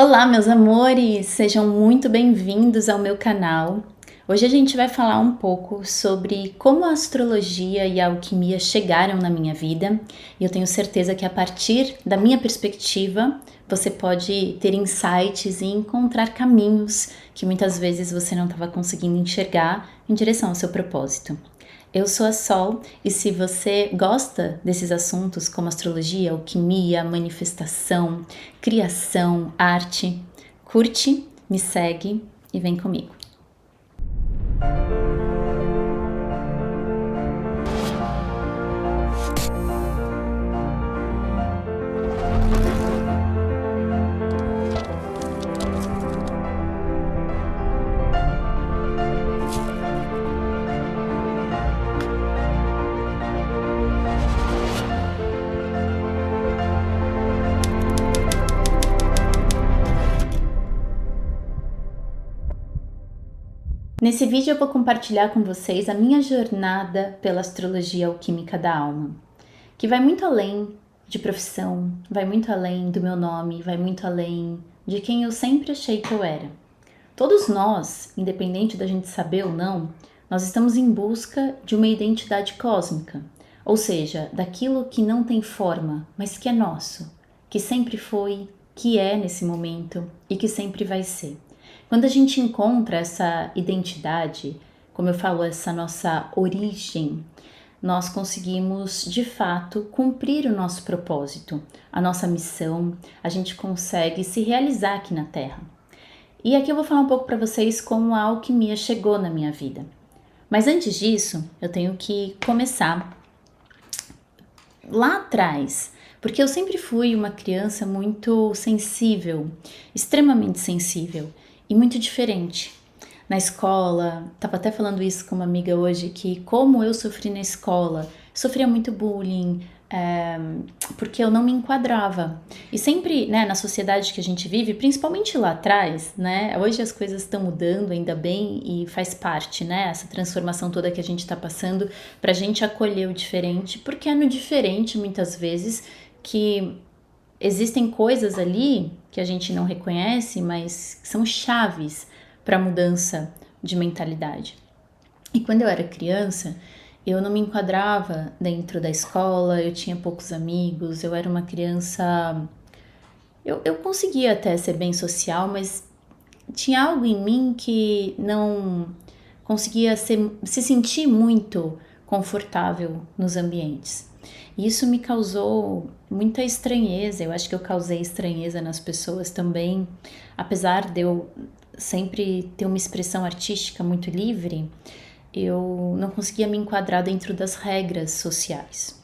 Olá, meus amores! Sejam muito bem-vindos ao meu canal. Hoje a gente vai falar um pouco sobre como a astrologia e a alquimia chegaram na minha vida, e eu tenho certeza que a partir da minha perspectiva você pode ter insights e encontrar caminhos que muitas vezes você não estava conseguindo enxergar em direção ao seu propósito. Eu sou a Sol e se você gosta desses assuntos como astrologia, alquimia, manifestação, criação, arte, curte, me segue e vem comigo. Nesse vídeo eu vou compartilhar com vocês a minha jornada pela astrologia alquímica da alma, que vai muito além de profissão, vai muito além do meu nome, vai muito além de quem eu sempre achei que eu era. Todos nós, independente da gente saber ou não, nós estamos em busca de uma identidade cósmica, ou seja, daquilo que não tem forma, mas que é nosso, que sempre foi, que é nesse momento e que sempre vai ser. Quando a gente encontra essa identidade, como eu falo, essa nossa origem, nós conseguimos de fato cumprir o nosso propósito, a nossa missão, a gente consegue se realizar aqui na Terra. E aqui eu vou falar um pouco para vocês como a alquimia chegou na minha vida. Mas antes disso, eu tenho que começar lá atrás, porque eu sempre fui uma criança muito sensível, extremamente sensível e muito diferente. Na escola, estava até falando isso com uma amiga hoje, que como eu sofri na escola, sofria muito bullying, porque eu não me enquadrava. E sempre, né, na sociedade que a gente vive, principalmente lá atrás, né, hoje as coisas estão mudando, ainda bem, e faz parte, né, essa transformação toda que a gente está passando, para a gente acolher o diferente, porque é no diferente, muitas vezes, que existem coisas ali que a gente não reconhece, mas são chaves para a mudança de mentalidade. E quando eu era criança, eu não me enquadrava dentro da escola, eu tinha poucos amigos, eu era uma criança... Eu conseguia até ser bem social, mas tinha algo em mim que não conseguia se sentir muito confortável nos ambientes. E isso me causou muita estranheza, eu acho que eu causei estranheza nas pessoas também, apesar de eu sempre ter uma expressão artística muito livre, eu não conseguia me enquadrar dentro das regras sociais.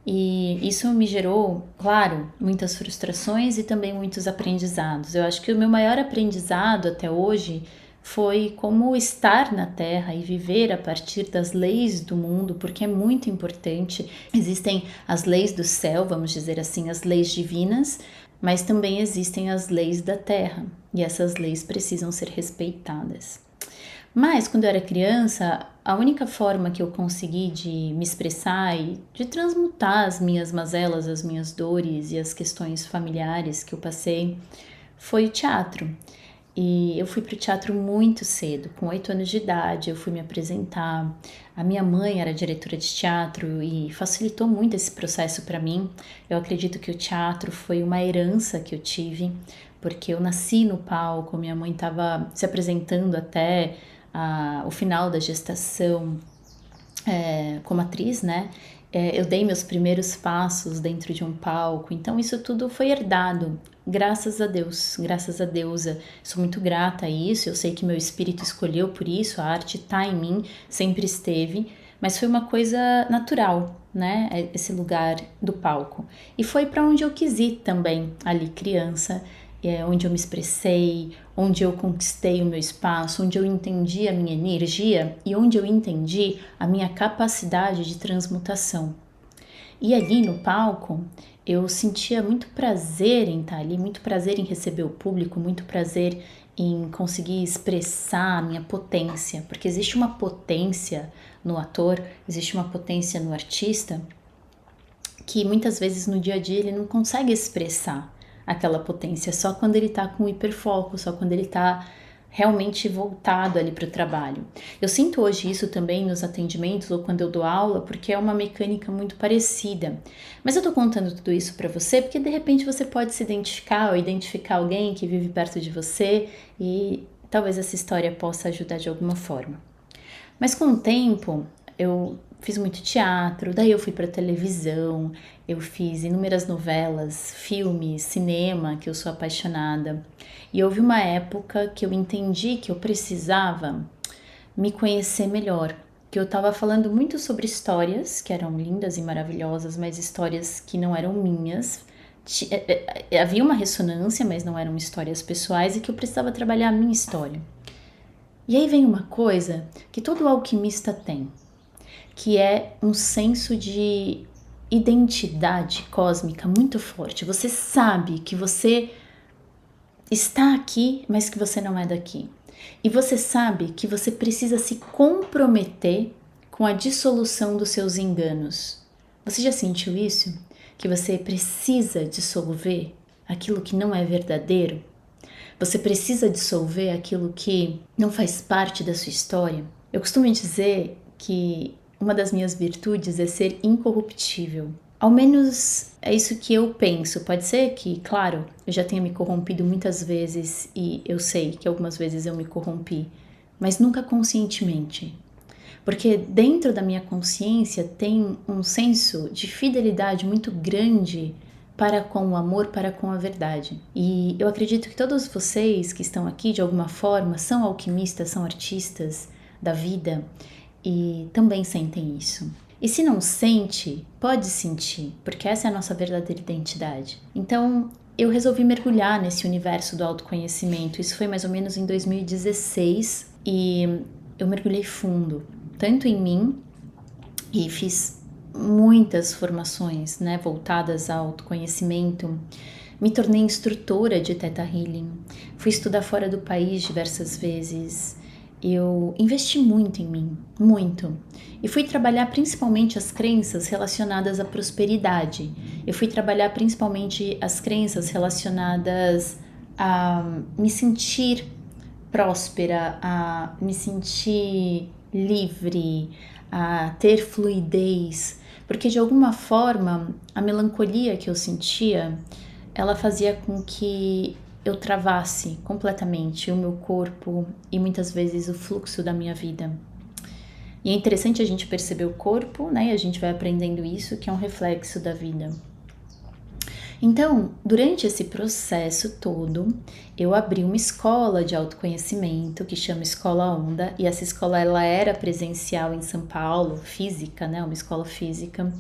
E isso me gerou, claro, muitas frustrações e também muitos aprendizados. Eu acho que o meu maior aprendizado até hoje foi como estar na Terra e viver a partir das leis do mundo, porque é muito importante. Existem as leis do céu, vamos dizer assim, as leis divinas, mas também existem as leis da Terra, e essas leis precisam ser respeitadas. Mas, quando eu era criança, a única forma que eu consegui de me expressar e de transmutar as minhas mazelas, as minhas dores e as questões familiares que eu passei foi o teatro. E eu fui para o teatro muito cedo, com 8 anos de idade, eu fui me apresentar. A minha mãe era diretora de teatro e facilitou muito esse processo para mim. Eu acredito que o teatro foi uma herança que eu tive, porque eu nasci no palco, minha mãe estava se apresentando até o final da gestação como atriz, né? Eu dei meus primeiros passos dentro de um palco, então isso tudo foi herdado, graças a Deus, graças a deusa. Sou muito grata a isso, eu sei que meu espírito escolheu por isso, a arte tá em mim, sempre esteve, mas foi uma coisa natural, né? Esse lugar do palco. E foi para onde eu quis ir também, ali criança, onde eu me expressei, onde eu conquistei o meu espaço, onde eu entendi a minha energia e onde eu entendi a minha capacidade de transmutação. E ali no palco, eu sentia muito prazer em estar ali, muito prazer em receber o público, muito prazer em conseguir expressar a minha potência, porque existe uma potência no ator, existe uma potência no artista que muitas vezes no dia a dia ele não consegue expressar, aquela potência, só quando ele tá com hiperfoco, só quando ele tá realmente voltado ali para o trabalho. Eu sinto hoje isso também nos atendimentos ou quando eu dou aula, porque é uma mecânica muito parecida. Mas eu tô contando tudo isso para você porque de repente você pode se identificar ou identificar alguém que vive perto de você e talvez essa história possa ajudar de alguma forma. Mas com o tempo, eu fiz muito teatro, daí eu fui para televisão, eu fiz inúmeras novelas, filmes, cinema, que eu sou apaixonada. E houve uma época que eu entendi que eu precisava me conhecer melhor, que eu estava falando muito sobre histórias que eram lindas e maravilhosas, mas histórias que não eram minhas. Havia uma ressonância, mas não eram histórias pessoais e que eu precisava trabalhar a minha história. E aí vem uma coisa que todo alquimista tem, que é um senso de identidade cósmica muito forte. Você sabe que você está aqui, mas que você não é daqui. E você sabe que você precisa se comprometer com a dissolução dos seus enganos. Você já sentiu isso? Que você precisa dissolver aquilo que não é verdadeiro? Você precisa dissolver aquilo que não faz parte da sua história? Eu costumo dizer que uma das minhas virtudes é ser incorruptível. Ao menos é isso que eu penso. Pode ser que, claro, eu já tenha me corrompido muitas vezes e eu sei que algumas vezes eu me corrompi, mas nunca conscientemente. Porque dentro da minha consciência tem um senso de fidelidade muito grande para com o amor, para com a verdade. E eu acredito que todos vocês que estão aqui, de alguma forma, são alquimistas, são artistas da vida e também sentem isso. E se não sente, pode sentir, porque essa é a nossa verdadeira identidade. Então, eu resolvi mergulhar nesse universo do autoconhecimento. Isso foi mais ou menos em 2016 e eu mergulhei fundo, tanto em mim, e fiz muitas formações, né, voltadas ao autoconhecimento. Me tornei instrutora de Theta Healing, fui estudar fora do país diversas vezes. Eu investi muito em mim, muito. E fui trabalhar principalmente as crenças relacionadas à prosperidade. Eu fui trabalhar principalmente as crenças relacionadas a me sentir próspera, a me sentir livre, a ter fluidez, porque de alguma forma a melancolia que eu sentia, ela fazia com que eu travasse completamente o meu corpo e muitas vezes o fluxo da minha vida. E é interessante a gente perceber o corpo, né? E a gente vai aprendendo isso, que é um reflexo da vida. Então, durante esse processo todo, eu abri uma escola de autoconhecimento que chama Escola Onda, e essa escola ela era presencial em São Paulo, física, né? Uma escola física.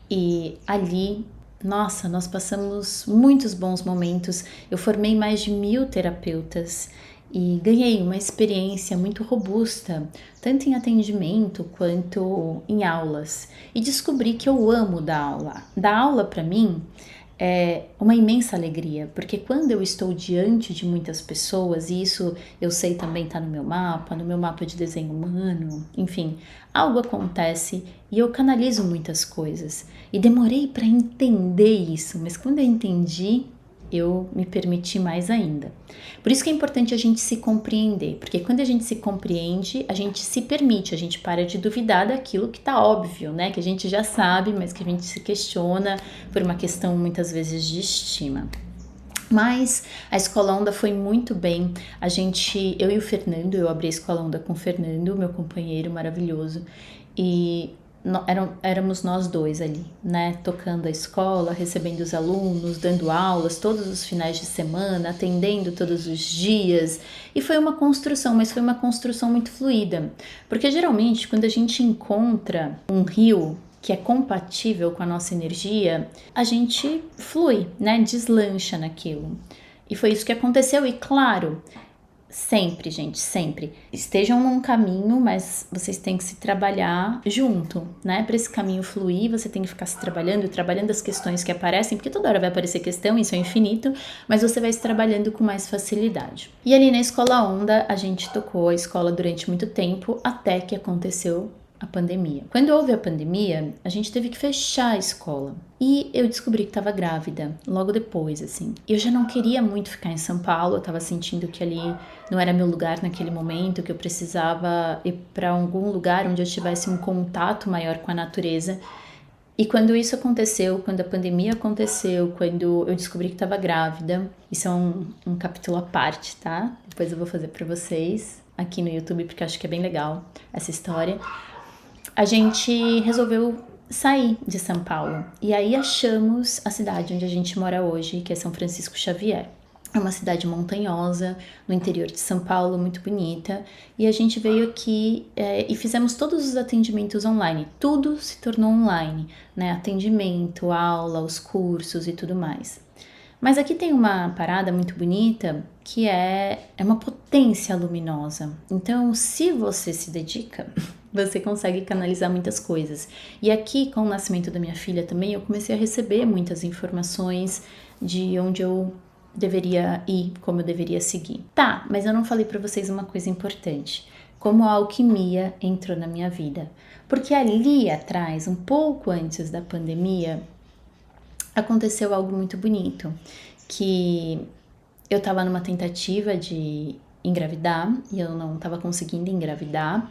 E ali, nossa, nós passamos muitos bons momentos. Eu formei mais de 1000 terapeutas e ganhei uma experiência muito robusta, tanto em atendimento quanto em aulas. E descobri que eu amo dar aula. Dar aula para mim é uma imensa alegria, porque quando eu estou diante de muitas pessoas, e isso eu sei também está no meu mapa de desenho humano, enfim, algo acontece e eu canalizo muitas coisas. E demorei para entender isso, mas quando eu entendi, eu me permiti mais ainda. Por isso que é importante a gente se compreender, porque quando a gente se compreende, a gente se permite, a gente para de duvidar daquilo que tá óbvio, né? Que a gente já sabe, mas que a gente se questiona por uma questão muitas vezes de estima. Mas a Escola Onda foi muito bem. Eu e o Fernando, eu abri a Escola Onda com o Fernando, meu companheiro maravilhoso, e éramos nós dois ali, né, tocando a escola, recebendo os alunos, dando aulas todos os finais de semana, atendendo todos os dias, e foi uma construção, mas foi uma construção muito fluida, porque geralmente quando a gente encontra um rio que é compatível com a nossa energia, a gente flui, né, deslancha naquilo, e foi isso que aconteceu, e claro, sempre, gente, sempre. Estejam num caminho, mas vocês têm que se trabalhar junto, né? Para esse caminho fluir, você tem que ficar se trabalhando as questões que aparecem, porque toda hora vai aparecer questão, isso é infinito, mas você vai se trabalhando com mais facilidade. E ali na Escola Onda, a gente tocou a escola durante muito tempo, até que aconteceu a pandemia. Quando houve a pandemia, a gente teve que fechar a escola. E eu descobri que estava grávida, logo depois, assim. Eu já não queria muito ficar em São Paulo, eu estava sentindo que ali não era meu lugar naquele momento, que eu precisava ir para algum lugar onde eu tivesse um contato maior com a natureza. E quando isso aconteceu, quando a pandemia aconteceu, quando eu descobri que estava grávida, isso é um capítulo à parte, tá? Depois eu vou fazer para vocês aqui no YouTube, porque eu acho que é bem legal essa história. A gente resolveu sair de São Paulo e aí achamos a cidade onde a gente mora hoje, que é São Francisco Xavier. É uma cidade montanhosa, no interior de São Paulo, muito bonita. E a gente veio aqui e fizemos todos os atendimentos online. Tudo se tornou online, né? Atendimento, aula, os cursos e tudo mais. Mas aqui tem uma parada muito bonita que é uma potência luminosa. Então, se você se dedica, você consegue canalizar muitas coisas. E aqui, com o nascimento da minha filha também, eu comecei a receber muitas informações de onde eu deveria ir, como eu deveria seguir. Tá, mas eu não falei para vocês uma coisa importante. Como a alquimia entrou na minha vida. Porque ali atrás, um pouco antes da pandemia, aconteceu algo muito bonito, que eu estava numa tentativa de engravidar e eu não estava conseguindo engravidar.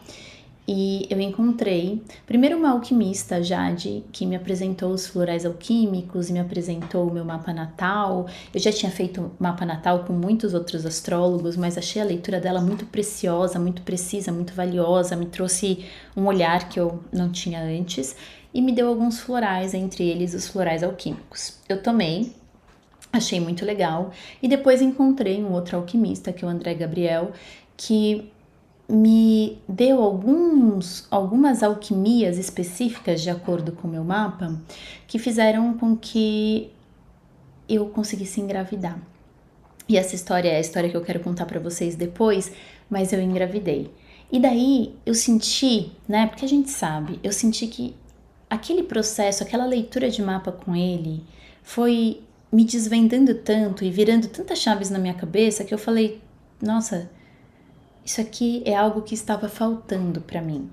E eu encontrei, primeiro, uma alquimista, Jade, que me apresentou os florais alquímicos e me apresentou o meu mapa natal. Eu já tinha feito mapa natal com muitos outros astrólogos, mas achei a leitura dela muito preciosa, muito precisa, muito valiosa. Me trouxe um olhar que eu não tinha antes e me deu alguns florais, entre eles os florais alquímicos. Eu tomei, achei muito legal e depois encontrei um outro alquimista, que é o André Gabriel, que me deu algumas alquimias específicas de acordo com o meu mapa que fizeram com que eu conseguisse engravidar. E essa história é a história que eu quero contar para vocês depois, mas eu engravidei. E daí eu senti, né, porque a gente sabe, eu senti que aquele processo, aquela leitura de mapa com ele foi me desvendando tanto e virando tantas chaves na minha cabeça que eu falei, nossa, isso aqui é algo que estava faltando para mim.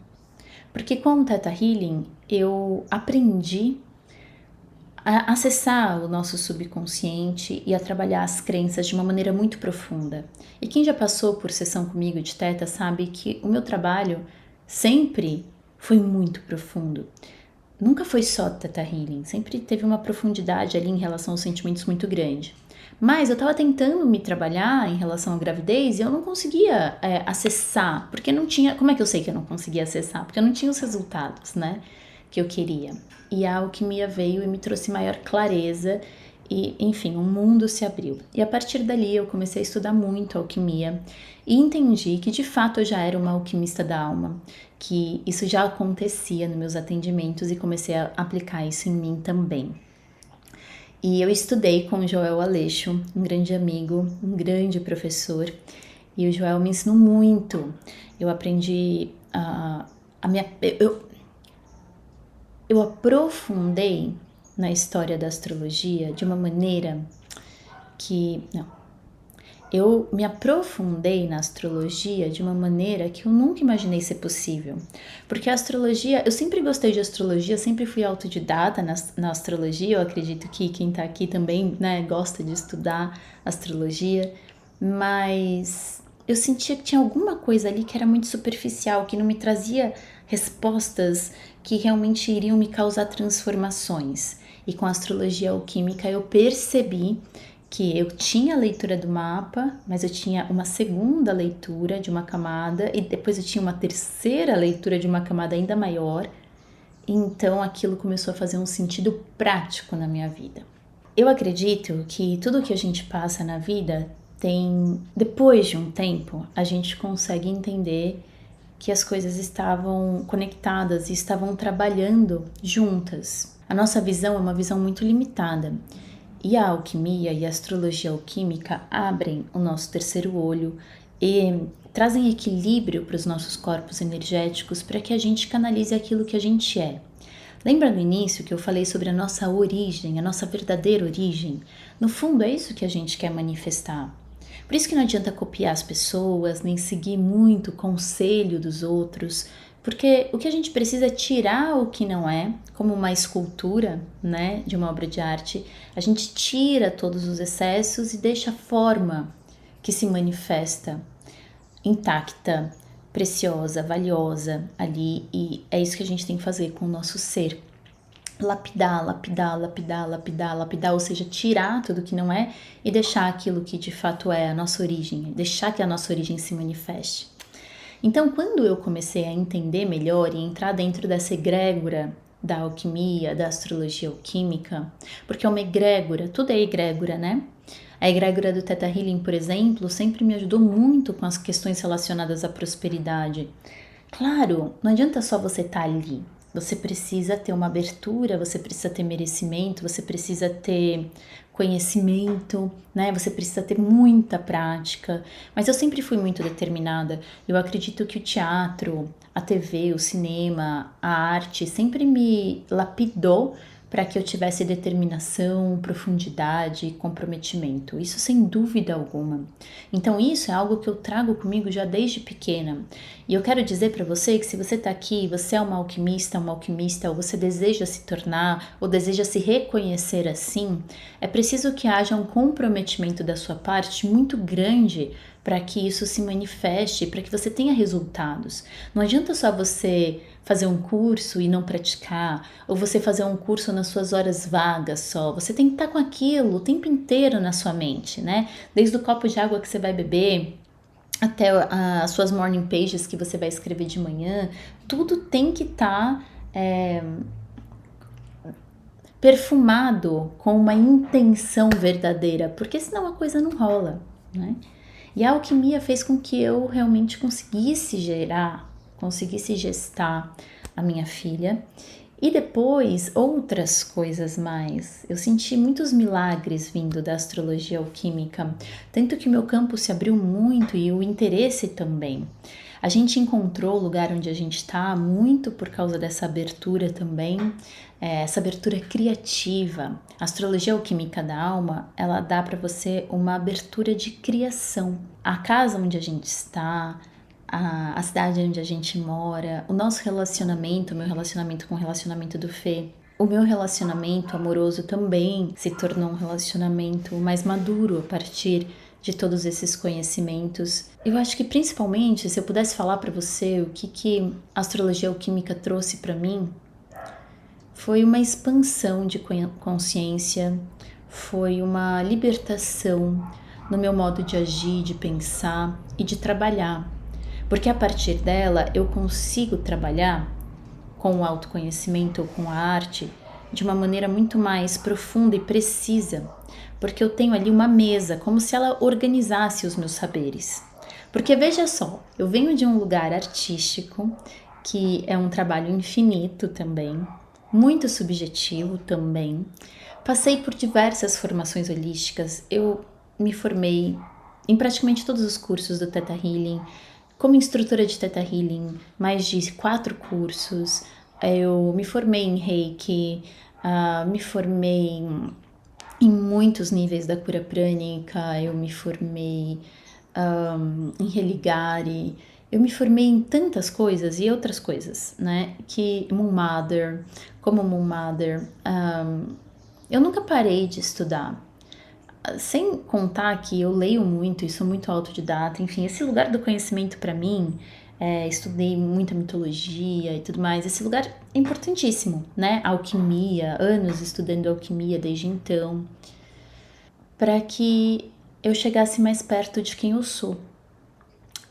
Porque com o Theta Healing eu aprendi a acessar o nosso subconsciente e a trabalhar as crenças de uma maneira muito profunda. E quem já passou por sessão comigo de Theta sabe que o meu trabalho sempre foi muito profundo. Nunca foi só Theta Healing, sempre teve uma profundidade ali em relação aos sentimentos muito grande. Mas eu estava tentando me trabalhar em relação à gravidez e eu não conseguia acessar, porque não tinha... Como é que eu sei que eu não conseguia acessar? Porque eu não tinha os resultados, né, que eu queria. E a alquimia veio e me trouxe maior clareza e, enfim, um mundo se abriu. E a partir dali eu comecei a estudar muito alquimia e entendi que de fato eu já era uma alquimista da alma, que isso já acontecia nos meus atendimentos e comecei a aplicar isso em mim também. E eu estudei com o Joel Aleixo, um grande amigo, um grande professor, e o Joel me ensinou muito. Eu aprendi eu aprofundei na história da astrologia de uma maneira que... Eu me aprofundei na astrologia de uma maneira que eu nunca imaginei ser possível. Porque a astrologia, eu sempre gostei de astrologia, sempre fui autodidata na astrologia. Eu acredito que quem tá aqui também, né, gosta de estudar astrologia. Mas eu sentia que tinha alguma coisa ali que era muito superficial, que não me trazia respostas que realmente iriam me causar transformações. E com a astrologia alquímica eu percebi que eu tinha a leitura do mapa, mas eu tinha uma segunda leitura de uma camada e depois eu tinha uma terceira leitura de uma camada ainda maior. Então aquilo começou a fazer um sentido prático na minha vida. Eu acredito que tudo que a gente passa na vida tem, depois de um tempo, a gente consegue entender que as coisas estavam conectadas e estavam trabalhando juntas. A nossa visão é uma visão muito limitada. E a alquimia e a astrologia alquímica abrem o nosso terceiro olho e trazem equilíbrio para os nossos corpos energéticos para que a gente canalize aquilo que a gente é. Lembra no início que eu falei sobre a nossa origem, a nossa verdadeira origem? No fundo é isso que a gente quer manifestar. Por isso que não adianta copiar as pessoas, nem seguir muito o conselho dos outros, Porque o que a gente precisa é tirar o que não é, como uma escultura, né, de uma obra de arte. A gente tira todos os excessos e deixa a forma que se manifesta intacta, preciosa, valiosa ali. E é isso que a gente tem que fazer com o nosso ser. Lapidar, lapidar, lapidar, lapidar, lapidar, ou seja, tirar tudo que não é e deixar aquilo que de fato é a nossa origem, deixar que a nossa origem se manifeste. Então, quando eu comecei a entender melhor e entrar dentro dessa egrégora da alquimia, da astrologia alquímica, porque é uma egrégora, tudo é egrégora, né? A egrégora do Theta Healing, por exemplo, sempre me ajudou muito com as questões relacionadas à prosperidade. Claro, não adianta só você estar ali. Você precisa ter uma abertura, você precisa ter merecimento, você precisa ter conhecimento, né? Você precisa ter muita prática. Mas eu sempre fui muito determinada. Eu acredito que o teatro, a TV, o cinema, a arte sempre me lapidou para que eu tivesse determinação, profundidade e comprometimento. Isso sem dúvida alguma. Então isso é algo que eu trago comigo já desde pequena. E eu quero dizer para você que se você está aqui, você é uma alquimista, ou você deseja se tornar, ou deseja se reconhecer assim, é preciso que haja um comprometimento da sua parte muito grande para que isso se manifeste, para que você tenha resultados. Não adianta só você fazer um curso e não praticar, ou você fazer um curso nas suas horas vagas só. Você tem que estar com aquilo o tempo inteiro na sua mente, né? Desde o copo de água que você vai beber, até as suas morning pages que você vai escrever de manhã, tudo tem que estar perfumado com uma intenção verdadeira, porque senão a coisa não rola, né? E a alquimia fez com que eu realmente conseguisse gestar a minha filha. E depois, outras coisas mais. Eu senti muitos milagres vindo da astrologia alquímica, tanto que meu campo se abriu muito e o interesse também. A gente encontrou o lugar onde a gente está muito por causa dessa abertura também, essa abertura criativa. A astrologia alquímica da alma, ela dá para você uma abertura de criação. A casa onde a gente está, a cidade onde a gente mora, o nosso relacionamento, o meu relacionamento com o relacionamento do Fê, o meu relacionamento amoroso também se tornou um relacionamento mais maduro a partir de todos esses conhecimentos. Eu acho que principalmente, se eu pudesse falar para você o que a astrologia alquímica trouxe para mim, foi uma expansão de consciência, foi uma libertação no meu modo de agir, de pensar e de trabalhar. Porque a partir dela eu consigo trabalhar com o autoconhecimento ou com a arte de uma maneira muito mais profunda e precisa, porque eu tenho ali uma mesa, como se ela organizasse os meus saberes. Porque veja só, eu venho de um lugar artístico, que é um trabalho infinito também, muito subjetivo também. Passei por diversas formações holísticas, eu me formei em praticamente todos os cursos do Theta Healing, como instrutora de Theta Healing, mais de 4 cursos. Eu me formei em Reiki, me formei em muitos níveis da cura prânica, eu me formei em Religare, eu me formei em tantas coisas e outras coisas, né? Que Moon Mother, eu nunca parei de estudar. Sem contar que eu leio muito e sou muito autodidata, enfim, esse lugar do conhecimento para mim, estudei muita mitologia e tudo mais, esse lugar é importantíssimo, né? Alquimia, anos estudando alquimia desde então, para que eu chegasse mais perto de quem eu sou.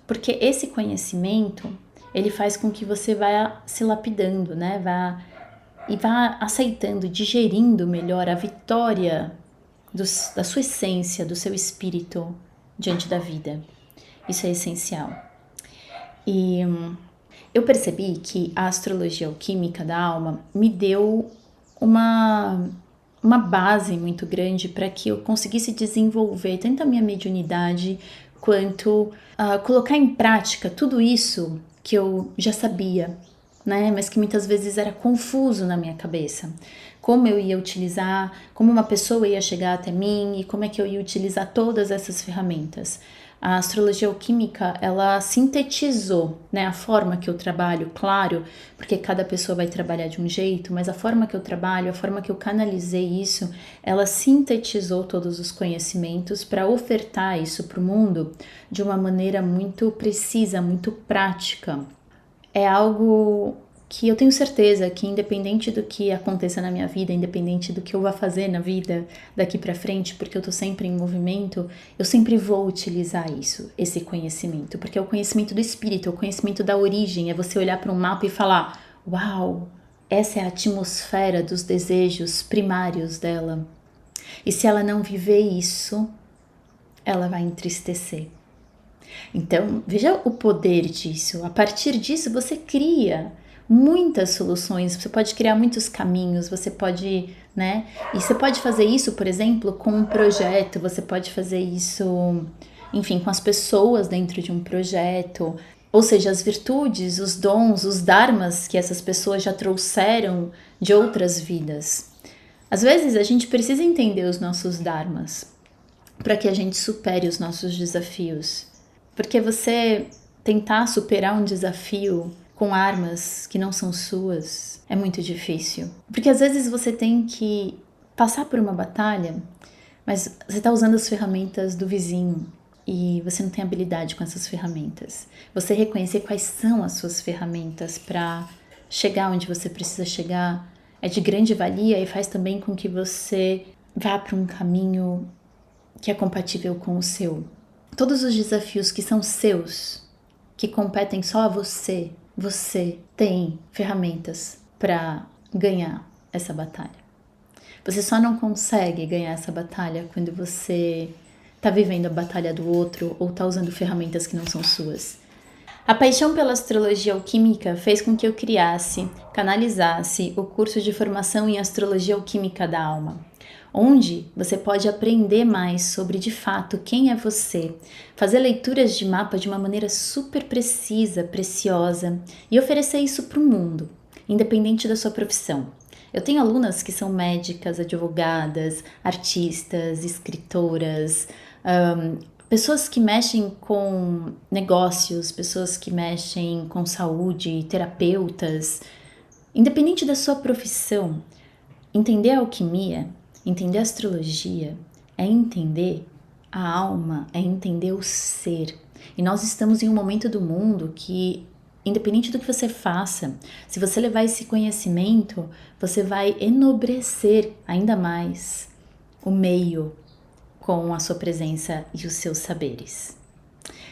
Porque esse conhecimento, ele faz com que você vá se lapidando, né? Vá aceitando, digerindo melhor a vitória da sua essência, do seu espírito diante da vida. Isso é essencial. E eu percebi que a astrologia alquímica da alma me deu uma base muito grande para que eu conseguisse desenvolver tanto a minha mediunidade quanto colocar em prática tudo isso que eu já sabia, né? Mas que muitas vezes era confuso na minha cabeça. Como eu ia utilizar, como uma pessoa ia chegar até mim e como é que eu ia utilizar todas essas ferramentas. A astrologia alquímica, ela sintetizou, né, a forma que eu trabalho, claro, porque cada pessoa vai trabalhar de um jeito, mas a forma que eu trabalho, a forma que eu canalizei isso, ela sintetizou todos os conhecimentos para ofertar isso para o mundo de uma maneira muito precisa, muito prática. É algo que eu tenho certeza que, independente do que aconteça na minha vida, independente do que eu vá fazer na vida daqui para frente, porque eu tô sempre em movimento, eu sempre vou utilizar isso, esse conhecimento, porque é o conhecimento do espírito, é o conhecimento da origem, é você olhar para um mapa e falar: uau, essa é a atmosfera dos desejos primários dela. E se ela não viver isso, ela vai entristecer. Então, veja o poder disso. A partir disso, você cria muitas soluções, você pode criar muitos caminhos, você pode, né? E você pode fazer isso, por exemplo, com um projeto, você pode fazer isso, enfim, com as pessoas dentro de um projeto, ou seja, as virtudes, os dons, os dharmas que essas pessoas já trouxeram de outras vidas. Às vezes a gente precisa entender os nossos dharmas para que a gente supere os nossos desafios. Porque você tentar superar um desafio com armas que não são suas é muito difícil. Porque às vezes você tem que passar por uma batalha, mas você está usando as ferramentas do vizinho e você não tem habilidade com essas ferramentas. Você reconhecer quais são as suas ferramentas para chegar onde você precisa chegar é de grande valia e faz também com que você vá para um caminho que é compatível com o seu. Todos os desafios que são seus, que competem só a você, você tem ferramentas para ganhar essa batalha. Você só não consegue ganhar essa batalha quando você está vivendo a batalha do outro ou está usando ferramentas que não são suas. A paixão pela astrologia alquímica fez com que eu criasse, canalizasse o curso de formação em astrologia alquímica da alma, onde você pode aprender mais sobre, de fato, quem é você, fazer leituras de mapa de uma maneira super precisa, preciosa e oferecer isso para o mundo, independente da sua profissão. Eu tenho alunas que são médicas, advogadas, artistas, escritoras, pessoas que mexem com negócios, pessoas que mexem com saúde, terapeutas. Independente da sua profissão, entender a alquimia, entender a astrologia é entender a alma, é entender o ser. E nós estamos em um momento do mundo que, independente do que você faça, se você levar esse conhecimento, você vai enobrecer ainda mais o meio com a sua presença e os seus saberes.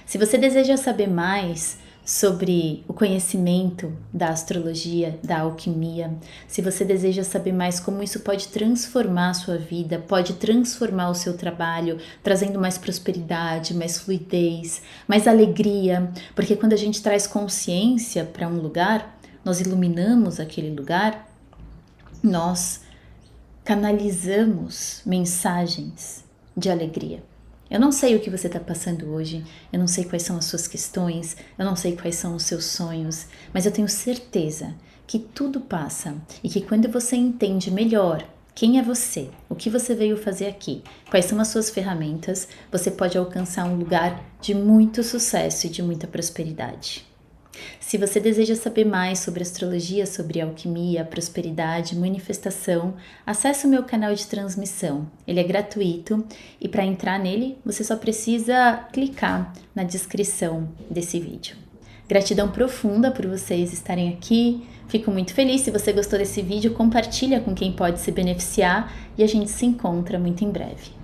Se você deseja saber mais sobre o conhecimento da astrologia, da alquimia, se você deseja saber mais como isso pode transformar a sua vida, pode transformar o seu trabalho, trazendo mais prosperidade, mais fluidez, mais alegria, porque quando a gente traz consciência para um lugar, nós iluminamos aquele lugar, nós canalizamos mensagens de alegria. Eu não sei o que você está passando hoje, eu não sei quais são as suas questões, eu não sei quais são os seus sonhos, mas eu tenho certeza que tudo passa e que quando você entende melhor quem é você, o que você veio fazer aqui, quais são as suas ferramentas, você pode alcançar um lugar de muito sucesso e de muita prosperidade. Se você deseja saber mais sobre astrologia, sobre alquimia, prosperidade, manifestação, acesse o meu canal de transmissão. Ele é gratuito e para entrar nele você só precisa clicar na descrição desse vídeo. Gratidão profunda por vocês estarem aqui. Fico muito feliz. Se você gostou desse vídeo, compartilha com quem pode se beneficiar e a gente se encontra muito em breve.